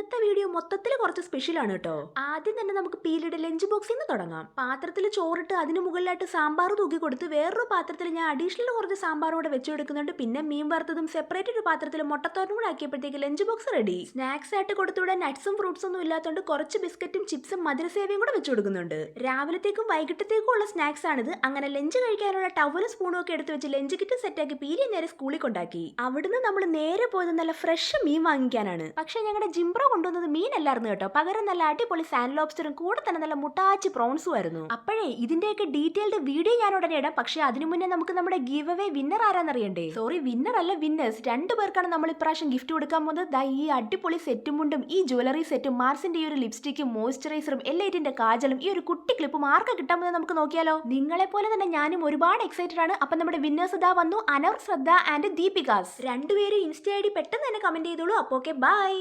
ഇന്നത്തെ വീഡിയോ മൊത്തത്തിൽ കുറച്ച് സ്പെഷ്യൽ ആണ് കേട്ടോ. ആദ്യം തന്നെ നമുക്ക് പീലിയുടെ ലഞ്ച് ബോക്സിൽ നിന്ന് തുടങ്ങാം. പാത്രത്തിൽ ചോറിട്ട് അതിന് മുകളിലായിട്ട് സാമ്പാർ തൂക്കി കൊടുത്ത് വേറൊരു പാത്രത്തിൽ ഞാൻ അഡീഷണൽ കുറച്ച് സാമ്പാർ കൂടെ വെച്ച് കൊടുക്കുന്നുണ്ട്. പിന്നെ മീൻ വറുത്തതും സെപ്പറേറ്റ് ഒരു പാത്രത്തിൽ മുട്ടത്തോരനും കൂടെ ആക്കിയപ്പോഴത്തേക്ക് ലഞ്ച് ബോക്സ് റെഡി. സ്നാക്സ് ആയിട്ട് കൊടുത്തുവിടെ നട്ട്സും ഫ്രൂട്ട്സും ഒന്നും ഇല്ലാത്തതുകൊണ്ട് കുറച്ച് ബിസ്ക്കറ്റും ചിപ്സും മധുരസേവയും കൂടെ വെച്ച് കൊടുക്കുന്നുണ്ട്. രാവിലത്തേക്കും വൈകിട്ടത്തേക്കും ഉള്ള സ്നാക്സ് ആണിത്. അങ്ങനെ ലഞ്ച് കഴിക്കാനുള്ള ടവലും സ്പൂണും ഒക്കെ എടുത്ത് വെച്ച് ലഞ്ച് കിറ്റ് സെറ്റാക്കി പീലിയെ നേരെ സ്കൂളിൽ കൊണ്ടാക്കി. അവിടുന്ന് നമ്മൾ നേരെ പോയത് നല്ല ഫ്രഷ് മീൻ വാങ്ങിക്കാനാണ്. പക്ഷെ ഞങ്ങളുടെ ജിംബ്രോ കൊണ്ടുവന്നത് മീനല്ലായിരുന്നു കേട്ടോ. പകരം നല്ല അടിപൊളി സാൻഡ് ലോബ്സ്റ്ററും കൂടെ തന്നെ നല്ല മുട്ടാച്ചി പ്രോൺസും ആയിരുന്നു. അപ്പോഴേ ഇതിന്റെയൊക്കെ ഡീറ്റെയിൽഡ് വീഡിയോ ഞാൻ ഉടനെ ഇടാം. പക്ഷെ അതിനു മുന്നേ നമുക്ക് നമ്മുടെ ഗീവ് അവേ വിന്നർ ആരാന്നറിയണ്ടേ? സോറി, വിന്നർ അല്ല, വിന്നേഴ്സ്. 2 പേർക്കാണ് നമ്മൾ ഇപ്രാവശ്യം ഗിഫ്റ്റ് കൊടുക്കാൻ പോകുന്നത്. ഈ അടിപൊളി സെറ്റും മുണ്ടും ഈ ജ്വല്ലറി സെറ്റും മാർസിന്റെ ഈ ഒരു ലിപ്സ്റ്റിക്കും മോയ്സ്ചറൈസറും എല്ലൈറ്റിന്റെ കാജലും ഈ ഒരു കുട്ടി ക്ലിപ്പും ആർക്കാ കിട്ടാൻ പോകുന്നത് നമുക്ക് നോക്കിയാലോ. നിങ്ങളെ പോലെ തന്നെ ഞാനും ഒരുപാട് എക്സൈറ്റഡ് ആണ്. അപ്പൊ നമ്മുടെ വിന്നേഴ്സ് ഇതാ വന്നു, അനർ, ശ്രദ്ധ ആൻഡ് ദീപികാസ്. രണ്ടുപേരും ഇൻസ്റ്റ ഐ ഡി പെട്ടെന്ന് തന്നെ കമന്റ് ചെയ്തോളൂ. അപ്പൊ ഓക്കെ, ബൈ.